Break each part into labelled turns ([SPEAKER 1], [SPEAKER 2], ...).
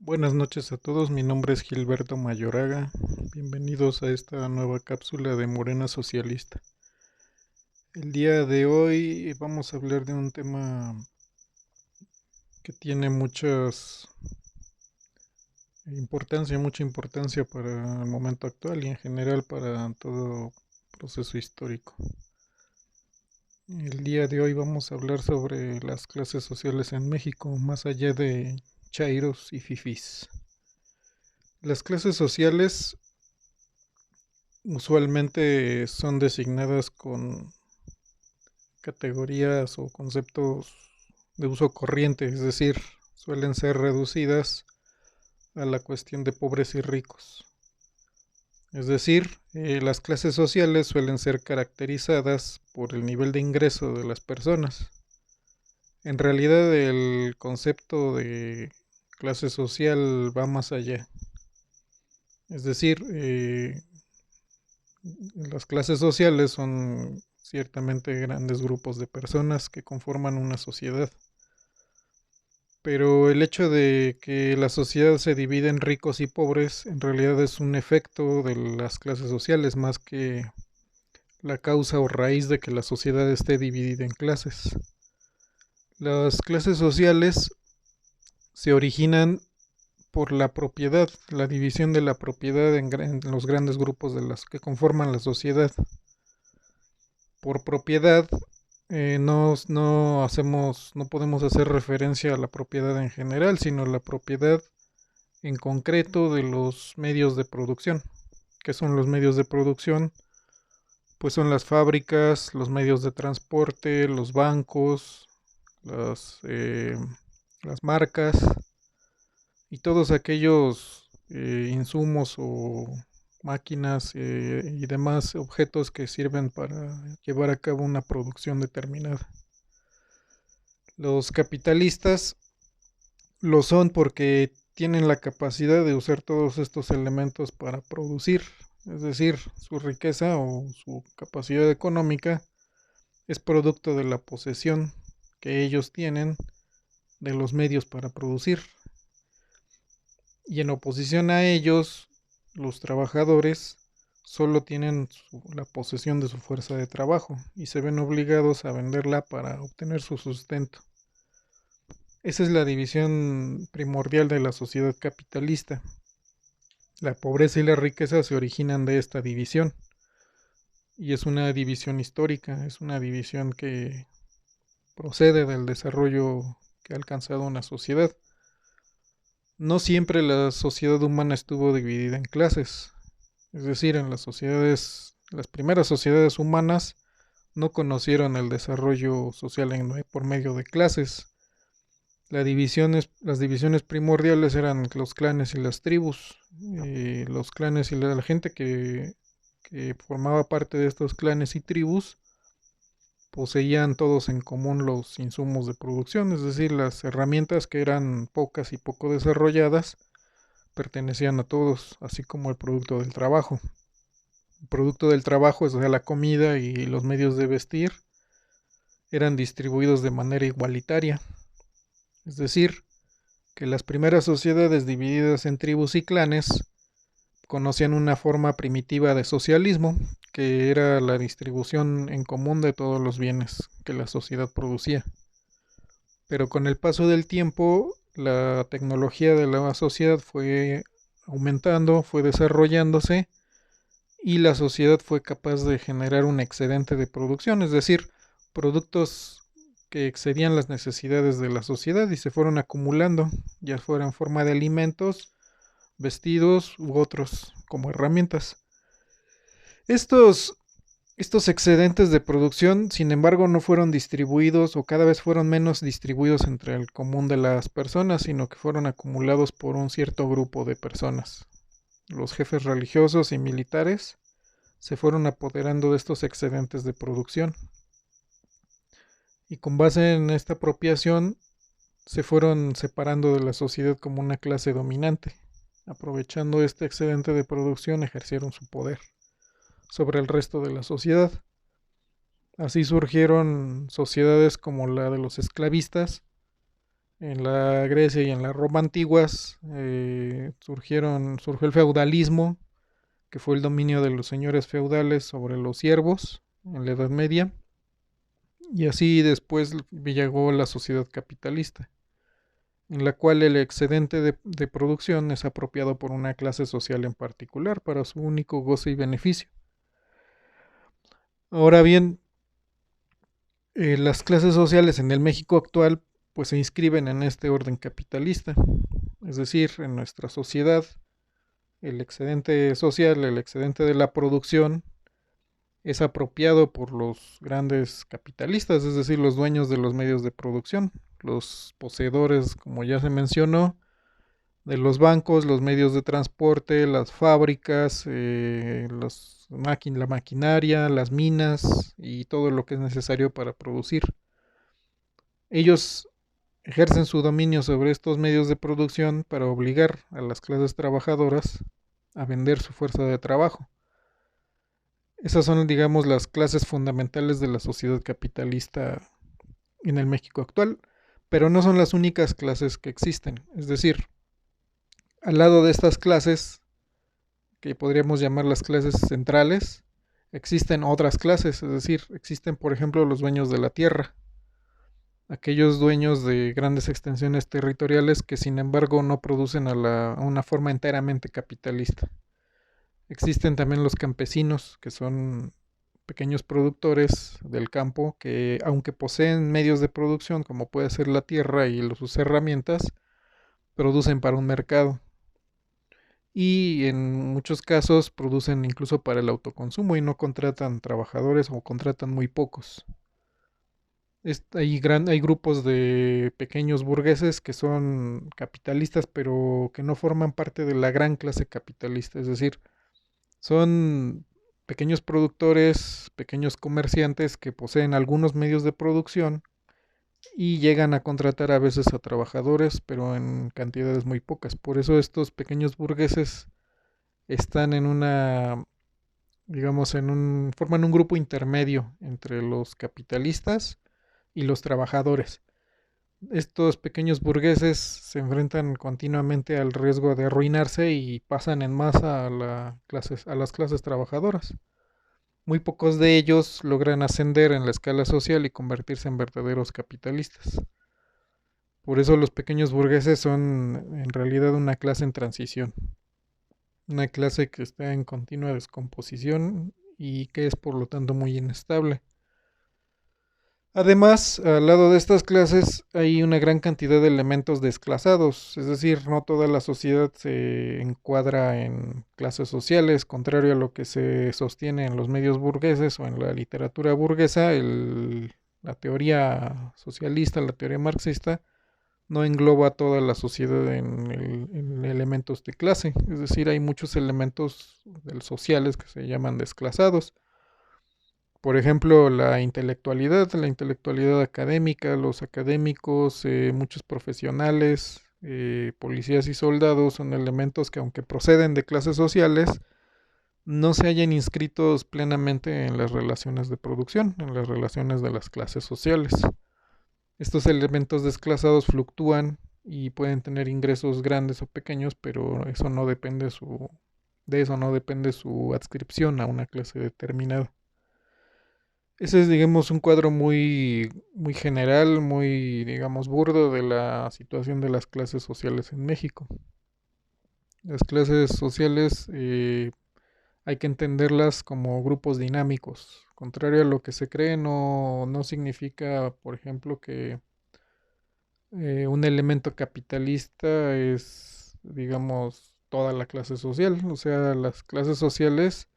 [SPEAKER 1] Buenas noches a todos, mi nombre es Gilberto Mayoraga. Bienvenidos a esta nueva cápsula de Morena Socialista. El día de hoy vamos a hablar de un tema que tiene mucha importancia para el momento actual y en general para todo proceso histórico. El día de hoy vamos a hablar sobre las clases sociales en México, más allá de chairos y fifís. Las clases sociales usualmente son designadas con categorías o conceptos de uso corriente, es decir, suelen ser reducidas a la cuestión de pobres y ricos. Es decir, las clases sociales suelen ser caracterizadas por el nivel de ingreso de las personas. En realidad el concepto de clase social va más allá. Es decir, las clases sociales son ciertamente grandes grupos de personas que conforman una sociedad. Pero el hecho de que la sociedad se divide en ricos y pobres en realidad es un efecto de las clases sociales más que la causa o raíz de que la sociedad esté dividida en clases. Las clases sociales se originan por la propiedad, la división de la propiedad en los grandes grupos de las que conforman la sociedad. Por propiedad no podemos hacer referencia a la propiedad en general, sino a la propiedad en concreto de los medios de producción. ¿Qué son los medios de producción? Pues son las fábricas, los medios de transporte, los bancos, las, eh, las marcas y todos aquellos insumos o máquinas y demás objetos que sirven para llevar a cabo una producción determinada. Los capitalistas lo son porque tienen la capacidad de usar todos estos elementos para producir, es decir, su riqueza o su capacidad económica es producto de la posesión que ellos tienen de los medios para producir. Y en oposición a ellos, los trabajadores solo tienen la posesión de su fuerza de trabajo y se ven obligados a venderla para obtener su sustento. Esa es la división primordial de la sociedad capitalista. La pobreza y la riqueza se originan de esta división y es una división histórica, es una división que procede del desarrollo que ha alcanzado una sociedad. No siempre la sociedad humana estuvo dividida en clases, es decir, en las primeras sociedades humanas no conocieron el desarrollo social por medio de clases. Las divisiones primordiales eran los clanes y las tribus. Los clanes y la gente que formaba parte de estos clanes y tribus poseían todos en común los insumos de producción, es decir, las herramientas que eran pocas y poco desarrolladas pertenecían a todos, así como el producto del trabajo. El producto del trabajo, es decir, la comida y los medios de vestir, eran distribuidos de manera igualitaria, es decir, que las primeras sociedades divididas en tribus y clanes conocían una forma primitiva de socialismo, que era la distribución en común de todos los bienes que la sociedad producía. Pero con el paso del tiempo, la tecnología de la sociedad fue aumentando, fue desarrollándose y la sociedad fue capaz de generar un excedente de producción, es decir, productos que excedían las necesidades de la sociedad y se fueron acumulando, ya fuera en forma de alimentos, vestidos u otros como herramientas. Estos, estos excedentes de producción, sin embargo, no fueron distribuidos o cada vez fueron menos distribuidos entre el común de las personas, sino que fueron acumulados por un cierto grupo de personas. Los jefes religiosos y militares se fueron apoderando de estos excedentes de producción. Y con base en esta apropiación se fueron separando de la sociedad como una clase dominante. Aprovechando este excedente de producción ejercieron su poder sobre el resto de la sociedad. Así surgieron sociedades como la de los esclavistas, En la Grecia y en la Roma antiguas surgió el feudalismo, que fue el dominio de los señores feudales sobre los siervos en la Edad Media, y así después llegó la sociedad capitalista, en la cual el excedente de producción es apropiado por una clase social en particular para su único goce y beneficio. Ahora bien, las clases sociales en el México actual pues se inscriben en este orden capitalista, es decir, en nuestra sociedad el excedente social, el excedente de la producción es apropiado por los grandes capitalistas, es decir, los dueños de los medios de producción, los poseedores, como ya se mencionó, de los bancos, los medios de transporte, las fábricas, la maquinaria, las minas y todo lo que es necesario para producir. Ellos ejercen su dominio sobre estos medios de producción para obligar a las clases trabajadoras a vender su fuerza de trabajo. Esas son, digamos, las clases fundamentales de la sociedad capitalista en el México actual, pero no son las únicas clases que existen. Es decir, al lado de estas clases, que podríamos llamar las clases centrales, existen otras clases, es decir, existen, por ejemplo, los dueños de la tierra, aquellos dueños de grandes extensiones territoriales que sin embargo no producen a una forma enteramente capitalista. Existen también los campesinos, que son pequeños productores del campo que, aunque poseen medios de producción como puede ser la tierra y sus herramientas, producen para un mercado. Y en muchos casos producen incluso para el autoconsumo y no contratan trabajadores o contratan muy pocos. Hay grupos de pequeños burgueses que son capitalistas pero que no forman parte de la gran clase capitalista, es decir, son pequeños productores, pequeños comerciantes que poseen algunos medios de producción y llegan a contratar a veces a trabajadores, pero en cantidades muy pocas. Por eso estos pequeños burgueses están en forman un grupo intermedio entre los capitalistas y los trabajadores. Estos pequeños burgueses se enfrentan continuamente al riesgo de arruinarse y pasan en masa a las clases trabajadoras. Muy pocos de ellos logran ascender en la escala social y convertirse en verdaderos capitalistas. Por eso los pequeños burgueses son en realidad una clase en transición, una clase que está en continua descomposición y que es por lo tanto muy inestable. Además, al lado de estas clases hay una gran cantidad de elementos desclasados, es decir, no toda la sociedad se encuadra en clases sociales, contrario a lo que se sostiene en los medios burgueses o en la literatura burguesa, la teoría socialista, la teoría marxista, no engloba toda la sociedad en elementos de clase, es decir, hay muchos elementos sociales que se llaman desclasados. Por ejemplo, la intelectualidad académica, los académicos, muchos profesionales, policías y soldados son elementos que aunque proceden de clases sociales, no se hayan inscritos plenamente en las relaciones de producción, en las relaciones de las clases sociales. Estos elementos desclasados fluctúan y pueden tener ingresos grandes o pequeños, pero de eso no depende su adscripción a una clase determinada. Ese es, digamos, un cuadro muy general, muy, digamos, burdo de la situación de las clases sociales en México. Las clases sociales hay que entenderlas como grupos dinámicos. Contrario a lo que se cree, no significa, por ejemplo, que un elemento capitalista es, digamos, toda la clase social. O sea, las clases sociales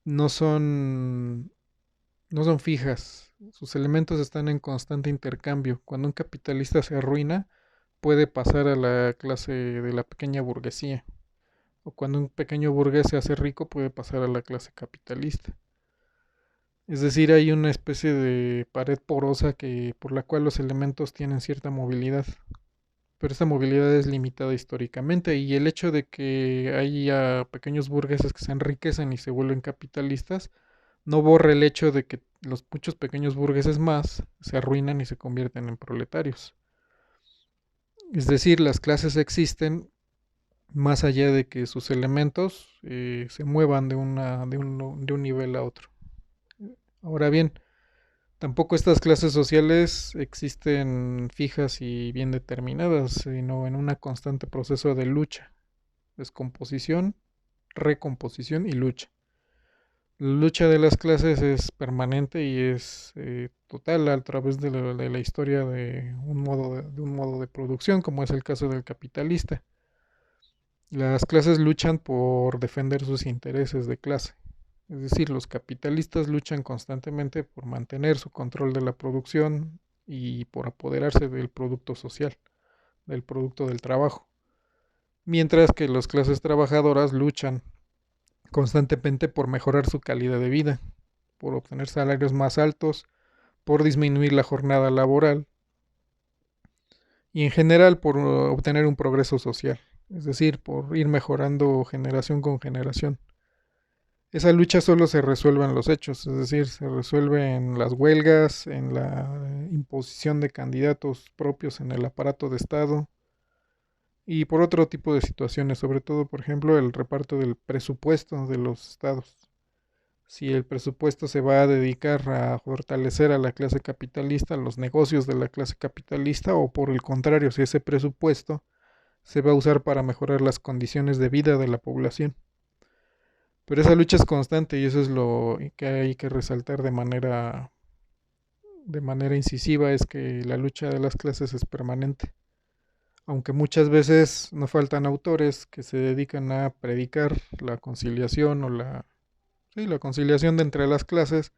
[SPEAKER 1] no son no son fijas, sus elementos están en constante intercambio. Cuando un capitalista se arruina, puede pasar a la clase de la pequeña burguesía. O cuando un pequeño burgués se hace rico, puede pasar a la clase capitalista. Es decir, hay una especie de pared porosa por la cual los elementos tienen cierta movilidad. Pero esta movilidad es limitada históricamente y el hecho de que haya pequeños burgueses que se enriquecen y se vuelven capitalistas no borra el hecho de que los muchos pequeños burgueses más se arruinan y se convierten en proletarios. Es decir, las clases existen más allá de que sus elementos se muevan de un nivel a otro. Ahora bien, tampoco estas clases sociales existen fijas y bien determinadas, sino en un constante proceso de lucha, descomposición, recomposición y lucha. La lucha de las clases es permanente y es total a través de la historia de un modo de producción, como es el caso del capitalista. Las clases luchan por defender sus intereses de clase. Es decir, los capitalistas luchan constantemente por mantener su control de la producción y por apoderarse del producto social, del producto del trabajo. Mientras que las clases trabajadoras luchan constantemente por mejorar su calidad de vida, por obtener salarios más altos, por disminuir la jornada laboral y en general por obtener un progreso social, es decir, por ir mejorando generación con generación. Esa lucha solo se resuelve en los hechos, es decir, se resuelve en las huelgas, en la imposición de candidatos propios en el aparato de Estado y por otro tipo de situaciones, sobre todo, por ejemplo, el reparto del presupuesto de los estados. Si el presupuesto se va a dedicar a fortalecer a la clase capitalista, los negocios de la clase capitalista, o por el contrario, si ese presupuesto se va a usar para mejorar las condiciones de vida de la población. Pero esa lucha es constante y eso es lo que hay que resaltar de manera incisiva, es que la lucha de las clases es permanente. Aunque muchas veces no faltan autores que se dedican a predicar la conciliación o la conciliación de entre las clases,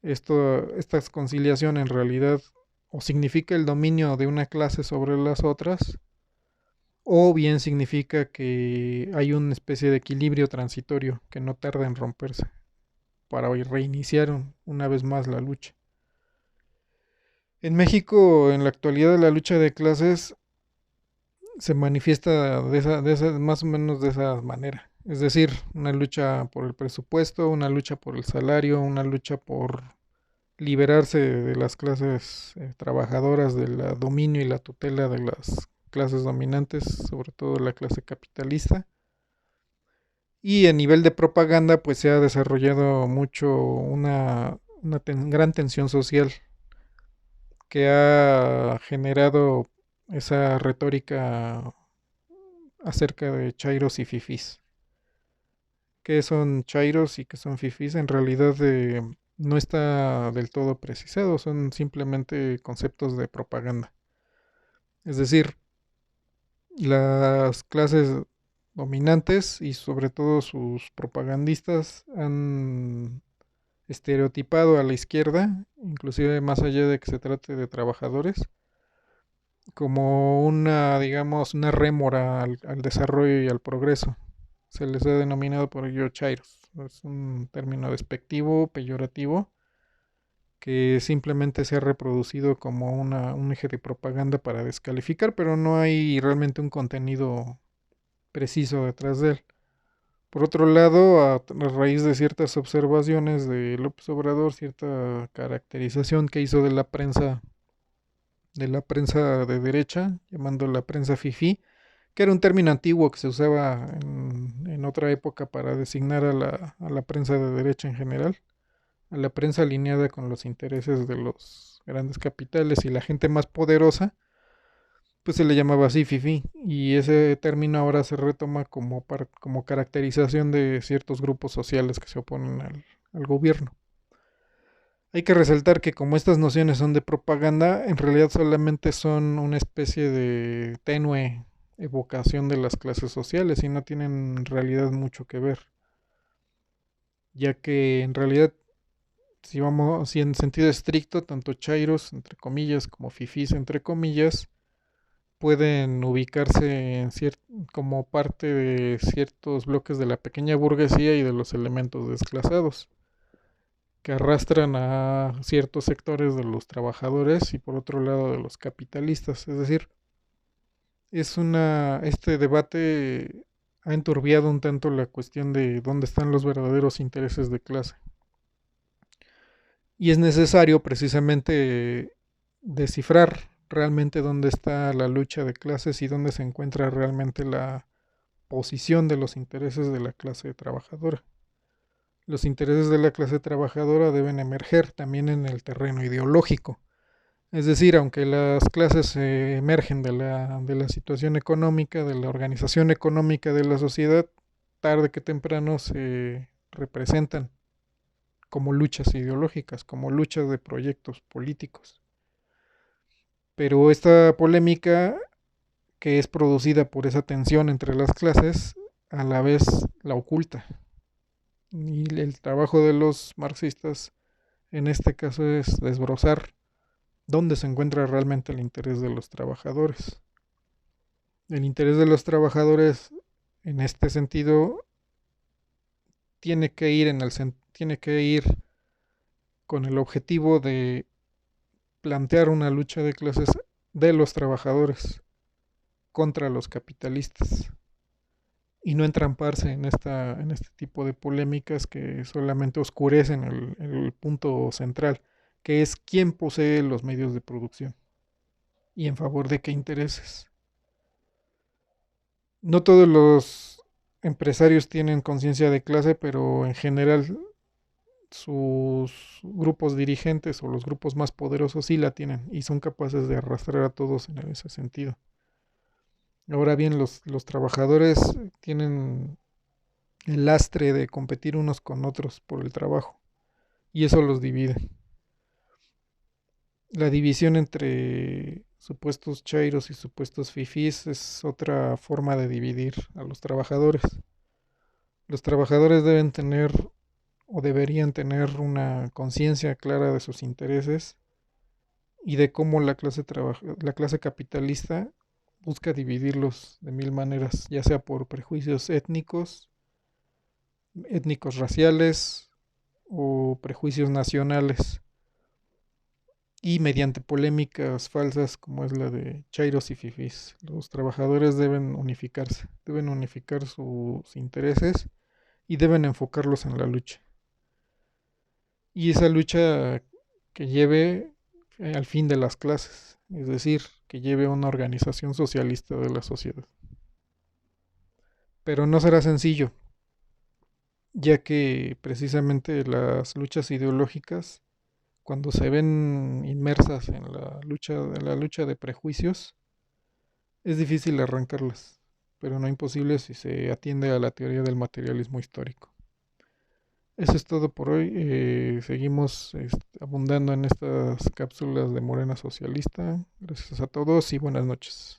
[SPEAKER 1] esta conciliación en realidad o significa el dominio de una clase sobre las otras, o bien significa que hay una especie de equilibrio transitorio que no tarda en romperse para reiniciar una vez más la lucha. En México, en la actualidad, la lucha de clases se manifiesta más o menos de esa manera. Es decir, una lucha por el presupuesto, una lucha por el salario, una lucha por liberarse de las clases trabajadoras, del dominio y la tutela de las clases dominantes, sobre todo la clase capitalista. Y a nivel de propaganda, pues se ha desarrollado mucho gran tensión social que ha generado esa retórica acerca de chairos y fifís. ¿Qué son chairos y qué son fifís? En realidad no está del todo precisado, son simplemente conceptos de propaganda. Es decir, las clases dominantes y sobre todo sus propagandistas han estereotipado a la izquierda, inclusive más allá de que se trate de trabajadores, como digamos, una rémora al desarrollo y al progreso. Se les ha denominado por ello chairos. Es un término despectivo, peyorativo, que simplemente se ha reproducido como un eje de propaganda para descalificar, pero no hay realmente un contenido preciso detrás de él. Por otro lado, a raíz de ciertas observaciones de López Obrador, cierta caracterización que hizo de la prensa de derecha, llamando la prensa fifí, que era un término antiguo que se usaba en otra época para designar a la prensa de derecha en general, a la prensa alineada con los intereses de los grandes capitales y la gente más poderosa, pues se le llamaba así fifí, y ese término ahora se retoma como caracterización de ciertos grupos sociales que se oponen al gobierno. Hay que resaltar que como estas nociones son de propaganda, en realidad solamente son una especie de tenue evocación de las clases sociales y no tienen en realidad mucho que ver, ya que en realidad si en sentido estricto, tanto chairos entre comillas como fifís entre comillas pueden ubicarse como parte de ciertos bloques de la pequeña burguesía y de los elementos desclasados, que arrastran a ciertos sectores de los trabajadores y por otro lado de los capitalistas. Es decir, este debate ha enturbiado un tanto la cuestión de dónde están los verdaderos intereses de clase. Y es necesario precisamente descifrar realmente dónde está la lucha de clases y dónde se encuentra realmente la posición de los intereses de la clase trabajadora. Los intereses de la clase trabajadora deben emerger también en el terreno ideológico. Es decir, aunque las clases emergen de la situación económica, de la organización económica de la sociedad, tarde que temprano se representan como luchas ideológicas, como luchas de proyectos políticos. Pero esta polémica que es producida por esa tensión entre las clases, a la vez la oculta. Y el trabajo de los marxistas en este caso es desbrozar dónde se encuentra realmente el interés de los trabajadores. El interés de los trabajadores en este sentido tiene que ir con el objetivo de plantear una lucha de clases de los trabajadores contra los capitalistas y no entramparse en este tipo de polémicas que solamente oscurecen el punto central, que es quién posee los medios de producción y en favor de qué intereses. No todos los empresarios tienen conciencia de clase, pero en general sus grupos dirigentes o los grupos más poderosos sí la tienen y son capaces de arrastrar a todos en ese sentido. Ahora bien, los trabajadores tienen el lastre de competir unos con otros por el trabajo y eso los divide. La división entre supuestos chairos y supuestos fifís es otra forma de dividir a los trabajadores. Los trabajadores deben tener o deberían tener una conciencia clara de sus intereses y de cómo la clase capitalista busca dividirlos de mil maneras, ya sea por prejuicios étnicos raciales o prejuicios nacionales y mediante polémicas falsas como es la de chairos y fifís. Los trabajadores deben unificarse, deben unificar sus intereses y deben enfocarlos en la lucha. Y esa lucha que lleve al fin de las clases, es decir, que lleve a una organización socialista de la sociedad. Pero no será sencillo, ya que precisamente las luchas ideológicas, cuando se ven inmersas en la lucha de prejuicios, es difícil arrancarlas, pero no imposible si se atiende a la teoría del materialismo histórico. Eso es todo por hoy. Seguimos abundando en estas cápsulas de Morena Socialista. Gracias a todos y buenas noches.